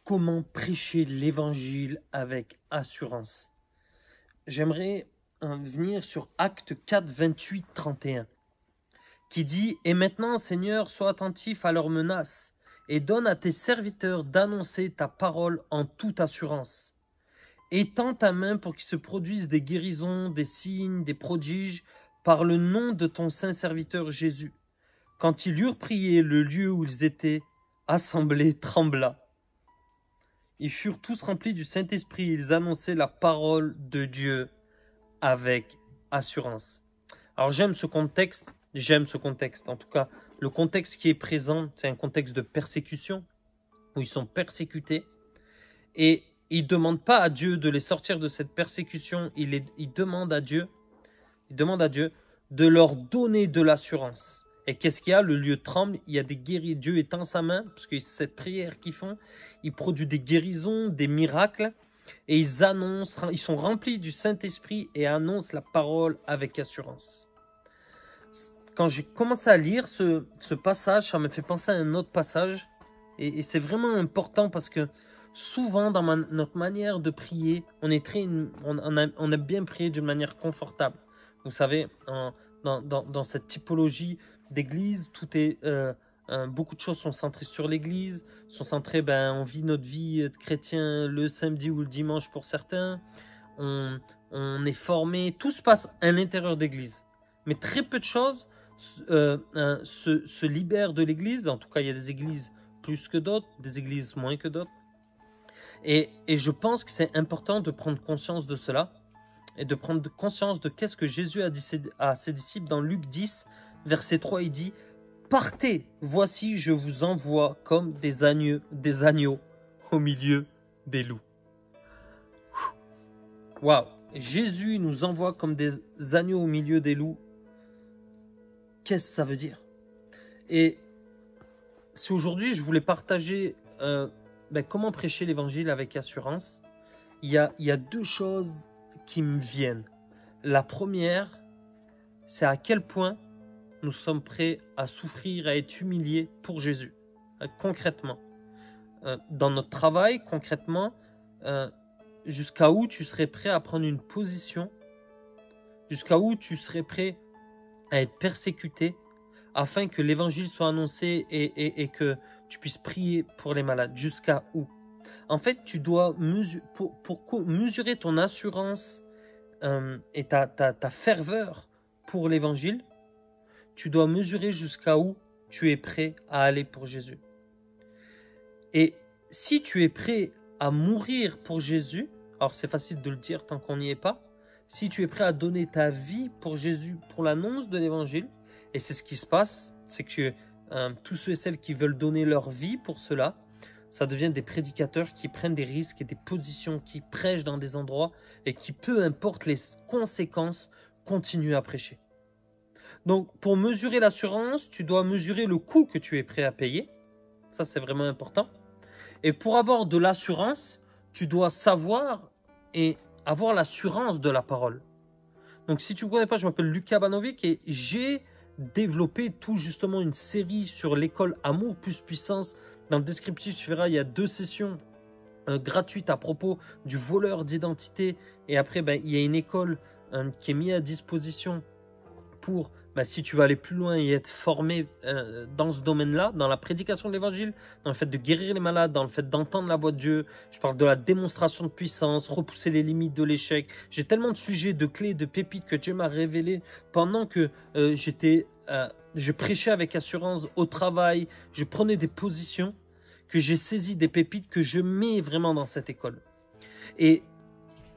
Comment prêcher l'évangile avec assurance? J'aimerais venir sur Actes 4, 28, 31, qui dit « Et maintenant, Seigneur, sois attentif à leurs menaces et donne à tes serviteurs d'annoncer ta parole en toute assurance. Étends ta main pour qu'il se produisent des guérisons, des signes, des prodiges, par le nom de ton saint serviteur Jésus. » Quand ils eurent prié, le lieu où ils étaient assemblés trembla. Ils furent tous remplis du Saint-Esprit, ils annonçaient la parole de Dieu avec assurance. Alors j'aime ce contexte, en tout cas le contexte qui est présent, c'est un contexte de persécution, où ils sont persécutés, et ils ne demandent pas à Dieu de les sortir de cette persécution, ils demandent à Dieu de leur donner de l'assurance. Et qu'est-ce qu'il y a? Le lieu tremble, il y a des guéris, Dieu étend sa main, parce que cette prière qu'ils font, ils produisent des guérisons, des miracles, et ils sont remplis du Saint-Esprit et annoncent la parole avec assurance. Quand j'ai commencé à lire ce passage, ça me fait penser à un autre passage, et c'est vraiment important parce que souvent dans notre manière de prier, on a bien prié d'une manière confortable. Vous savez, dans cette typologie d'église, tout est beaucoup de choses sont centrées sur l'église, sont centrées, on vit notre vie de chrétien le samedi ou le dimanche pour certains, on est formé, tout se passe à l'intérieur d'église, mais très peu de choses se libèrent de l'église. En tout cas, il y a des églises plus que d'autres, des églises moins que d'autres, et je pense que c'est important de prendre conscience de cela, et de prendre conscience de qu'est-ce que Jésus a dit à ses disciples dans Luc 10, verset 3, il dit « Partez, voici je vous envoie comme des agneaux au milieu des loups. » Waouh! Jésus nous envoie comme des agneaux au milieu des loups. Qu'est-ce que ça veut dire? Et si aujourd'hui je voulais partager comment prêcher l'évangile avec assurance, il y a deux choses qui me viennent. La première, c'est à quel point nous sommes prêts à souffrir, à être humiliés pour Jésus, concrètement. Dans notre travail, concrètement, jusqu'à où tu serais prêt à prendre une position, jusqu'à où tu serais prêt à être persécuté, afin que l'évangile soit annoncé et que tu puisses prier pour les malades. Jusqu'à où? En fait, tu dois mesurer ton assurance et ta ferveur pour l'évangile. Tu dois mesurer jusqu'à où tu es prêt à aller pour Jésus. Et si tu es prêt à mourir pour Jésus, alors c'est facile de le dire tant qu'on n'y est pas, si tu es prêt à donner ta vie pour Jésus, pour l'annonce de l'évangile, et c'est ce qui se passe, c'est que tous ceux et celles qui veulent donner leur vie pour cela, ça devient des prédicateurs qui prennent des risques et des positions, qui prêchent dans des endroits et qui, peu importe les conséquences, continuent à prêcher. Donc, pour mesurer l'assurance, tu dois mesurer le coût que tu es prêt à payer. Ça, c'est vraiment important. Et pour avoir de l'assurance, tu dois savoir et avoir l'assurance de la parole. Donc, si tu ne connais pas, je m'appelle Lucas Banovic et j'ai développé tout justement une série sur l'école Amour plus Puissance. Dans le descriptif, tu verras, il y a 2 sessions gratuites à propos du voleur d'identité. Et après, il y a une école qui est mise à disposition pour, si tu veux aller plus loin et être formé dans ce domaine-là, dans la prédication de l'évangile, dans le fait de guérir les malades, dans le fait d'entendre la voix de Dieu. Je parle de la démonstration de puissance, repousser les limites de l'échec. J'ai tellement de sujets, de clés, de pépites que Dieu m'a révélé pendant que je prêchais avec assurance au travail, je prenais des positions, que j'ai saisi des pépites que je mets vraiment dans cette école. Et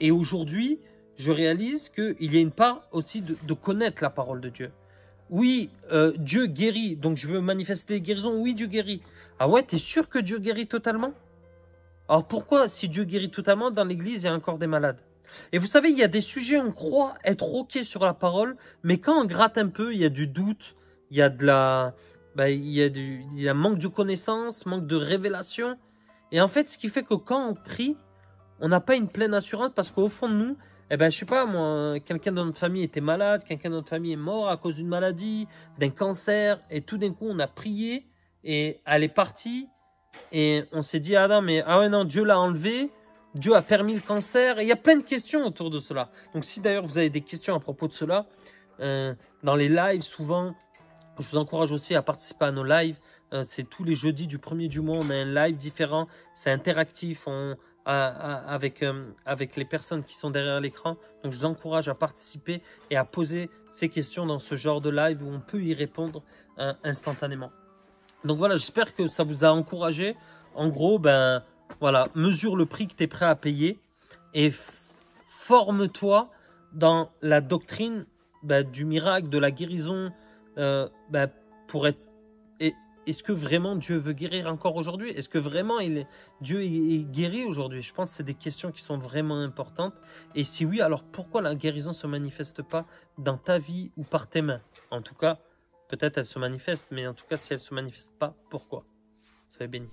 aujourd'hui, je réalise qu'il y a une part aussi de connaître la parole de Dieu. Oui, Dieu guérit, donc je veux manifester des guérisons. Oui, Dieu guérit. Ah ouais, t'es sûr que Dieu guérit totalement? Alors pourquoi, si Dieu guérit totalement, dans l'église, il y a encore des malades? Et vous savez, il y a des sujets, on croit être OK sur la parole, mais quand on gratte un peu, il y a du doute, il y a il y a manque de connaissance, manque de révélation. Et en fait, ce qui fait que quand on prie, on n'a pas une pleine assurance parce qu'au fond de nous, je sais pas, moi, quelqu'un de notre famille était malade, quelqu'un de notre famille est mort à cause d'une maladie, d'un cancer, et tout d'un coup, on a prié et elle est partie. Et on s'est dit, Adam, mais ah ouais, non, Dieu l'a enlevé, Dieu a permis le cancer. Et il y a plein de questions autour de cela. Donc, si d'ailleurs vous avez des questions à propos de cela, dans les lives, souvent, je vous encourage aussi à participer à nos lives. C'est tous les jeudis du premier du mois, on a un live différent. C'est interactif avec les personnes qui sont derrière l'écran. Donc, je vous encourage à participer et à poser ces questions dans ce genre de live où on peut y répondre instantanément. Donc voilà, j'espère que ça vous a encouragé. En gros, ben voilà, mesure le prix que tu es prêt à payer et forme-toi dans la doctrine du miracle, de la guérison, pour être. Est-ce que vraiment Dieu veut guérir encore aujourd'hui? Est-ce que vraiment Dieu est guéri aujourd'hui? Je pense que c'est des questions qui sont vraiment importantes. Et si oui, alors pourquoi la guérison ne se manifeste pas dans ta vie ou par tes mains? En tout cas, peut-être elle se manifeste, mais en tout cas, si elle ne se manifeste pas, pourquoi? Soyez bénis.